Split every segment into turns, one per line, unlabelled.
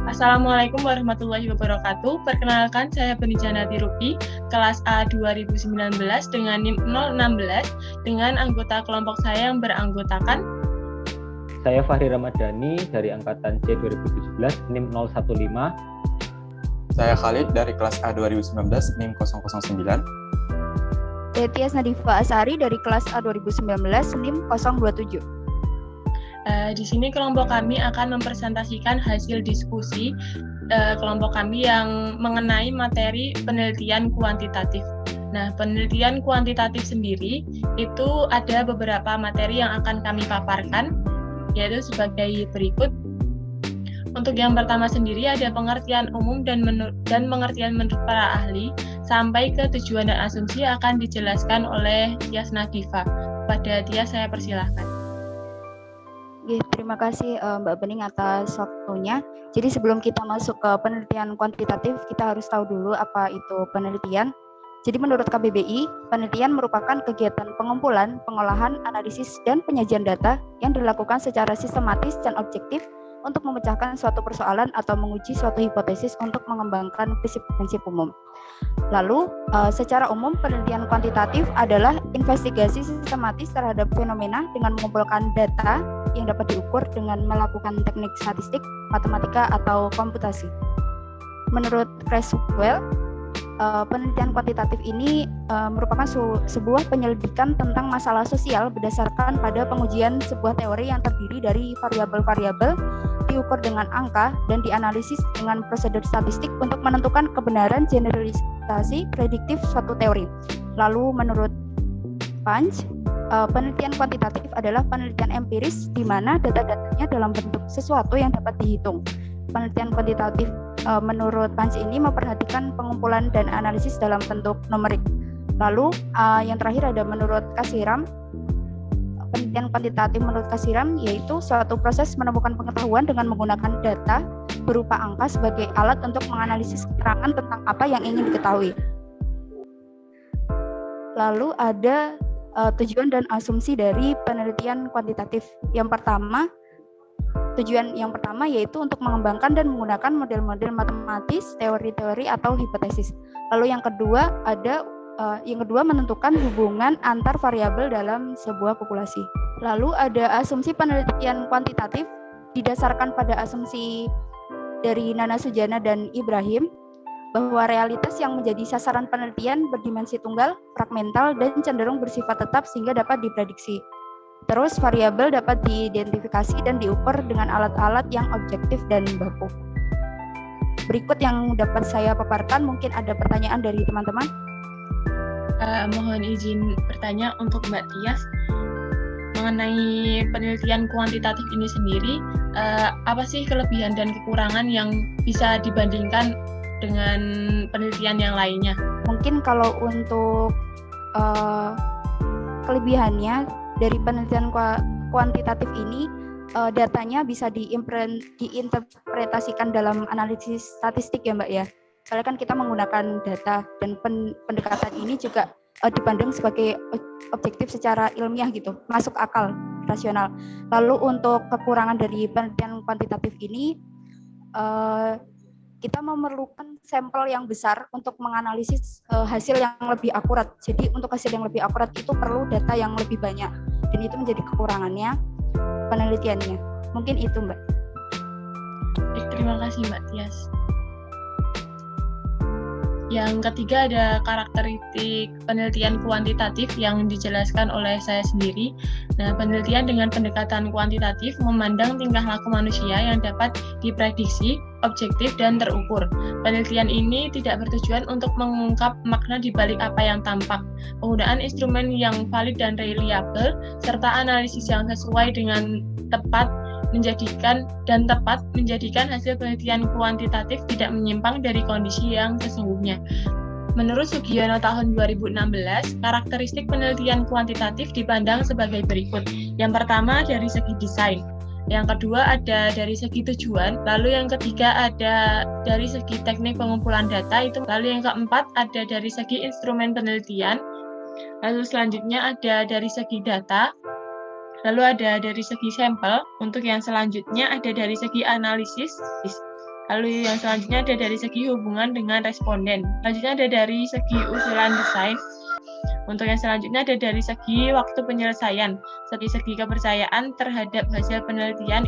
Assalamualaikum warahmatullahi wabarakatuh. Perkenalkan, saya Benijana Tirupi, kelas A 2019 dengan NIM 016 dengan anggota kelompok saya yang beranggotakan.
Saya Fahri Ramadhani dari angkatan C 2017 NIM 015.
Saya Khalid dari kelas A 2019 NIM 009.
Saya Tias Nadifa Asari dari kelas A 2019 NIM 027.
Di sini kelompok kami akan mempresentasikan hasil diskusi kelompok kami yang mengenai materi penelitian kuantitatif. Nah, penelitian kuantitatif sendiri itu ada beberapa materi yang akan kami paparkan, yaitu sebagai berikut. Untuk yang pertama sendiri ada pengertian umum dan pengertian menurut para ahli, sampai ke tujuan dan asumsi akan dijelaskan oleh Tias Nadifa. Pada Tias saya persilahkan.
Terima kasih Mbak Bening atas waktunya. Jadi sebelum kita masuk ke penelitian kuantitatif, kita harus tahu dulu apa itu penelitian. Jadi menurut KBBI, penelitian merupakan kegiatan pengumpulan, pengolahan, analisis, dan penyajian data yang dilakukan secara sistematis dan objektif untuk memecahkan suatu persoalan atau menguji suatu hipotesis untuk mengembangkan prinsip-prinsip umum. Lalu, secara umum penelitian kuantitatif adalah investigasi sistematis terhadap fenomena dengan mengumpulkan data yang dapat diukur dengan melakukan teknik statistik, matematika, atau komputasi. Menurut Creswell, penelitian kuantitatif ini merupakan sebuah penyelidikan tentang masalah sosial berdasarkan pada pengujian sebuah teori yang terdiri dari variabel-variabel diukur dengan angka dan dianalisis dengan prosedur statistik untuk menentukan kebenaran generalisasi prediktif suatu teori. Lalu menurut Punch, penelitian kuantitatif adalah penelitian empiris di mana data-datanya dalam bentuk sesuatu yang dapat dihitung. Penelitian kuantitatif menurut Punch ini memperhatikan pengumpulan dan analisis dalam bentuk numerik. Lalu yang terakhir ada menurut Kasiram, penelitian kuantitatif menurut Kasiram yaitu suatu proses menemukan pengetahuan dengan menggunakan data berupa angka sebagai alat untuk menganalisis keterangan tentang apa yang ingin diketahui. Lalu ada tujuan dan asumsi dari penelitian kuantitatif. Tujuan yang pertama yaitu untuk mengembangkan dan menggunakan model-model matematis, teori-teori atau hipotesis. Lalu yang kedua menentukan hubungan antar variabel dalam sebuah populasi. Lalu ada asumsi penelitian kuantitatif didasarkan pada asumsi dari Nana Sujana dan Ibrahim bahwa realitas yang menjadi sasaran penelitian berdimensi tunggal, fragmental, dan cenderung bersifat tetap sehingga dapat diprediksi. Terus variabel dapat diidentifikasi dan diukur dengan alat-alat yang objektif dan baku. Berikut yang dapat saya paparkan, mungkin ada pertanyaan dari teman-teman.
Mohon izin bertanya untuk Mbak Tias mengenai penelitian kuantitatif ini sendiri, apa sih kelebihan dan kekurangan yang bisa dibandingkan dengan penelitian yang lainnya? Mungkin kalau untuk
kelebihannya dari penelitian kuantitatif ini, datanya bisa diinterpretasikan dalam analisis statistik ya Mbak ya. Soalnya kan kita menggunakan data dan pendekatan ini juga dipandang sebagai objektif secara ilmiah gitu, masuk akal, rasional. Lalu untuk kekurangan dari penelitian kuantitatif ini, kita memerlukan sampel yang besar untuk menganalisis hasil yang lebih akurat. Jadi untuk hasil yang lebih akurat itu perlu data yang lebih banyak, dan itu menjadi kekurangannya penelitiannya. Mungkin itu Mbak.
Terima kasih Mbak Tias. Yang ketiga ada karakteristik penelitian kuantitatif yang dijelaskan oleh saya sendiri. Nah, penelitian dengan pendekatan kuantitatif memandang tingkah laku manusia yang dapat diprediksi, objektif, dan terukur. Penelitian ini tidak bertujuan untuk mengungkap makna di balik apa yang tampak. Penggunaan instrumen yang valid dan reliable, serta analisis yang sesuai dengan tepat menjadikan hasil penelitian kuantitatif tidak menyimpang dari kondisi yang sesungguhnya. Menurut Sugiono tahun 2016, karakteristik penelitian kuantitatif dipandang sebagai berikut. Yang pertama dari segi desain, yang kedua ada dari segi tujuan, lalu yang ketiga ada dari segi teknik pengumpulan data lalu yang keempat ada dari segi instrumen penelitian, lalu selanjutnya ada dari segi data, lalu ada dari segi sampel, untuk yang selanjutnya ada dari segi analisis, Lalu yang selanjutnya ada dari segi hubungan dengan responden. Selanjutnya ada dari segi usulan desain. Untuk yang selanjutnya ada dari segi waktu penyelesaian, segi kepercayaan terhadap hasil penelitian.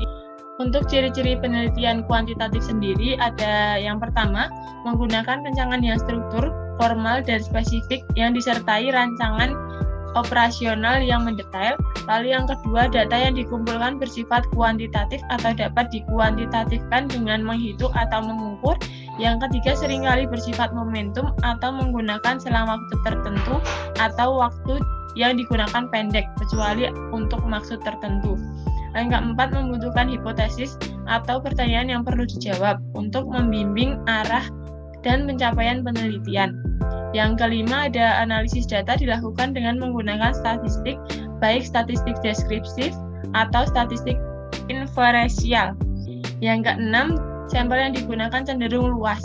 Untuk ciri-ciri penelitian kuantitatif sendiri ada yang pertama, menggunakan rancangan yang struktur, formal, dan spesifik yang disertai rancangan operasional yang mendetail. Lalu yang kedua, data yang dikumpulkan bersifat kuantitatif atau dapat dikuantitatifkan dengan menghitung atau mengukur. Yang ketiga, seringkali bersifat momentum atau menggunakan selama waktu tertentu atau waktu yang digunakan pendek, kecuali untuk maksud tertentu. Yang keempat, membutuhkan hipotesis atau pertanyaan yang perlu dijawab untuk membimbing arah dan pencapaian penelitian. Yang kelima, ada analisis data dilakukan dengan menggunakan statistik, baik statistik deskriptif atau statistik inferensial. Yang keenam, sampel yang digunakan cenderung luas.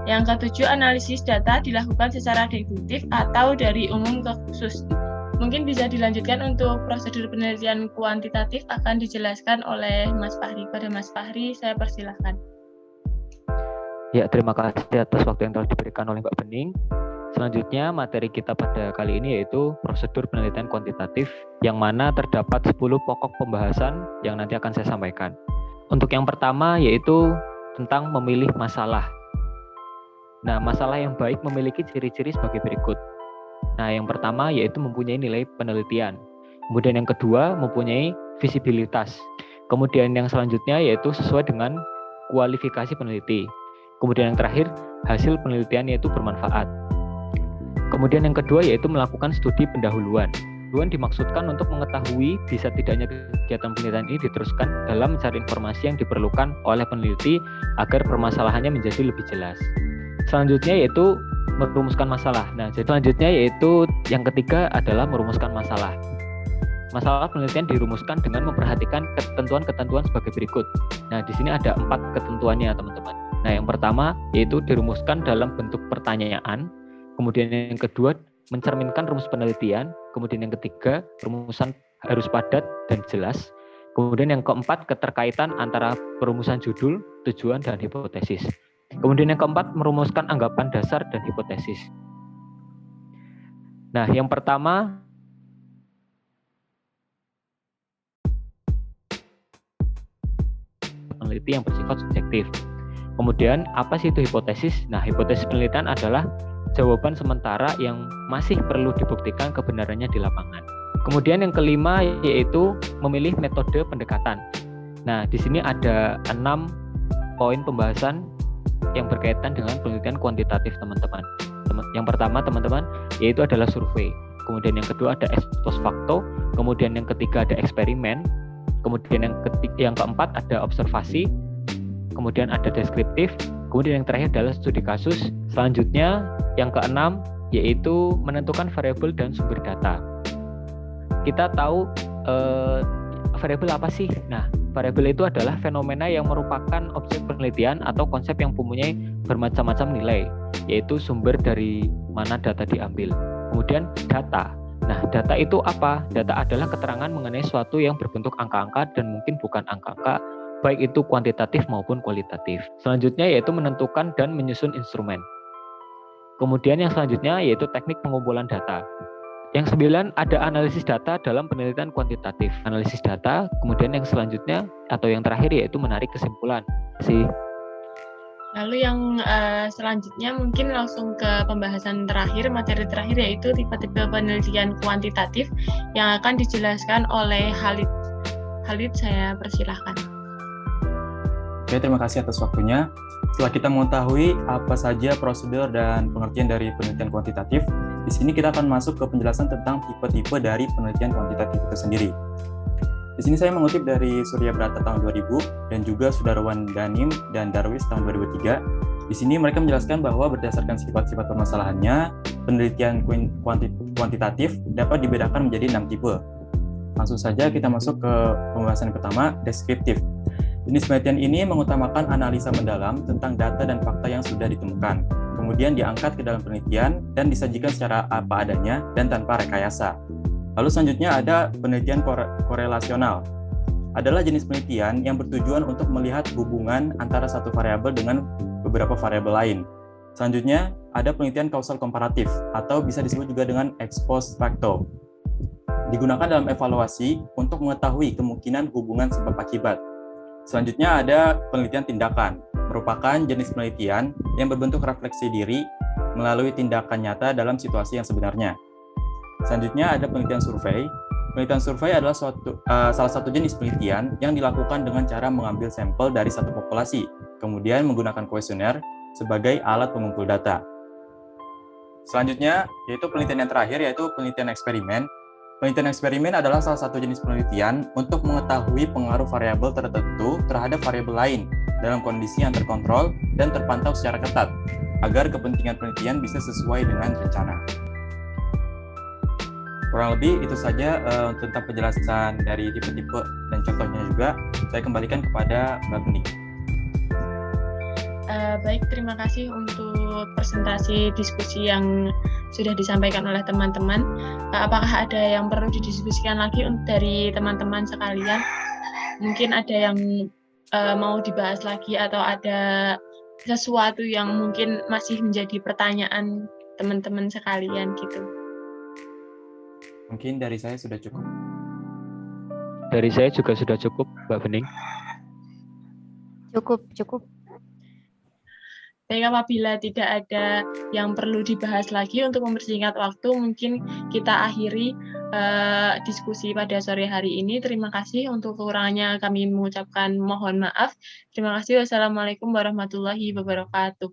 Yang ketujuh, analisis data dilakukan secara deduktif atau dari umum ke khusus. Mungkin bisa dilanjutkan untuk prosedur penelitian kuantitatif akan dijelaskan oleh Mas Fahri. Pada Mas Fahri, saya persilahkan.
Ya, terima kasih atas waktu yang telah diberikan oleh Mbak Bening. Selanjutnya, materi kita pada kali ini yaitu prosedur penelitian kuantitatif, yang mana terdapat 10 pokok pembahasan yang nanti akan saya sampaikan. Untuk yang pertama yaitu tentang memilih masalah. Nah, masalah yang baik memiliki ciri-ciri sebagai berikut. Nah, yang pertama yaitu mempunyai nilai penelitian. Kemudian yang kedua mempunyai visibilitas. Kemudian yang selanjutnya yaitu sesuai dengan kualifikasi peneliti. Kemudian yang terakhir, hasil penelitian yaitu bermanfaat. Kemudian yang kedua yaitu melakukan studi pendahuluan. Pendahuluan dimaksudkan untuk mengetahui bisa tidaknya kegiatan penelitian ini diteruskan dalam mencari informasi yang diperlukan oleh peneliti agar permasalahannya menjadi lebih jelas. Selanjutnya yaitu merumuskan masalah. Nah, jadi selanjutnya yaitu yang ketiga adalah merumuskan masalah. Masalah penelitian dirumuskan dengan memperhatikan ketentuan-ketentuan sebagai berikut. Nah, di sini ada 4 ketentuannya, teman-teman. Nah, yang pertama yaitu dirumuskan dalam bentuk pertanyaan. Kemudian yang kedua, mencerminkan rumus penelitian. Kemudian yang ketiga, rumusan harus padat dan jelas. Kemudian yang keempat, keterkaitan antara perumusan judul, tujuan, dan hipotesis. Kemudian yang keempat, merumuskan anggapan dasar dan hipotesis. Nah, yang pertama, peneliti yang bersifat subjektif. Kemudian, apa sih itu hipotesis? Nah, hipotesis penelitian adalah jawaban sementara yang masih perlu dibuktikan kebenarannya di lapangan. Kemudian yang kelima yaitu memilih metode pendekatan. Nah, di sini ada 6 poin pembahasan yang berkaitan dengan penelitian kuantitatif, teman-teman. Yang pertama, teman-teman, yaitu adalah survei. Kemudian yang kedua ada ex post facto. Kemudian yang ketiga ada eksperimen. Kemudian yang keempat ada observasi. Kemudian ada deskriptif. Kemudian yang terakhir adalah studi kasus. Selanjutnya yang keenam yaitu menentukan variabel dan sumber data. Kita tahu variabel apa sih? Nah, variabel itu adalah fenomena yang merupakan objek penelitian atau konsep yang mempunyai bermacam-macam nilai, yaitu sumber dari mana data diambil. Kemudian data. Nah, data itu apa? Data adalah keterangan mengenai sesuatu yang berbentuk angka-angka dan mungkin bukan angka-angka, baik itu kuantitatif maupun kualitatif. Selanjutnya yaitu menentukan dan menyusun instrumen. Kemudian yang selanjutnya yaitu teknik pengumpulan data. Yang 9 ada analisis data dalam penelitian kuantitatif. Analisis data, kemudian yang selanjutnya atau yang terakhir yaitu menarik kesimpulan.
Lalu yang selanjutnya mungkin langsung ke pembahasan terakhir, materi terakhir yaitu tipe-tipe penelitian kuantitatif yang akan dijelaskan oleh Khalid. Khalid, saya persilahkan.
Oke, terima kasih atas waktunya. Setelah kita mengetahui apa saja prosedur dan pengertian dari penelitian kuantitatif, di sini kita akan masuk ke penjelasan tentang tipe-tipe dari penelitian kuantitatif itu sendiri. Di sini saya mengutip dari Surya Brata tahun 2000 dan juga Sudarwan Danim dan Darwis tahun 2003. Di sini mereka menjelaskan bahwa berdasarkan sifat-sifat permasalahannya, penelitian kuantitatif dapat dibedakan menjadi 6 tipe. Langsung saja kita masuk ke pembahasan yang pertama, deskriptif. Jenis penelitian ini mengutamakan analisa mendalam tentang data dan fakta yang sudah ditemukan, kemudian diangkat ke dalam penelitian dan disajikan secara apa adanya dan tanpa rekayasa. Lalu selanjutnya ada penelitian korelasional. adalah jenis penelitian yang bertujuan untuk melihat hubungan antara satu variabel dengan beberapa variabel lain. Selanjutnya, ada penelitian kausal komparatif atau bisa disebut juga dengan ex post facto. Digunakan dalam evaluasi untuk mengetahui kemungkinan hubungan sebab akibat. Selanjutnya ada penelitian tindakan, merupakan jenis penelitian yang berbentuk refleksi diri melalui tindakan nyata dalam situasi yang sebenarnya. Selanjutnya ada penelitian survei. Penelitian survei adalah salah satu jenis penelitian yang dilakukan dengan cara mengambil sampel dari satu populasi, kemudian menggunakan kuesioner sebagai alat pengumpul data. Selanjutnya, yaitu penelitian yang terakhir, yaitu penelitian eksperimen. Penelitian eksperimen adalah salah satu jenis penelitian untuk mengetahui pengaruh variabel tertentu terhadap variabel lain dalam kondisi yang terkontrol dan terpantau secara ketat, agar kepentingan penelitian bisa sesuai dengan rencana. Kurang lebih itu saja tentang penjelasan dari tipe-tipe dan contohnya juga. Saya kembalikan kepada Mbak Bening.
Baik, terima kasih untuk presentasi diskusi yang sudah disampaikan oleh teman-teman. Apakah ada yang perlu didiskusikan lagi dari teman-teman sekalian? Mungkin ada yang mau dibahas lagi atau ada sesuatu yang mungkin masih menjadi pertanyaan teman-teman sekalian gitu.
Mungkin dari saya sudah cukup.
Dari saya juga sudah cukup, Mbak Bening.
Cukup.
Baik, apabila tidak ada yang perlu dibahas lagi untuk mempersingkat waktu, mungkin kita akhiri diskusi pada sore hari ini. Terima kasih. Untuk kekurangannya kami mengucapkan mohon maaf. Terima kasih. Wassalamualaikum warahmatullahi wabarakatuh.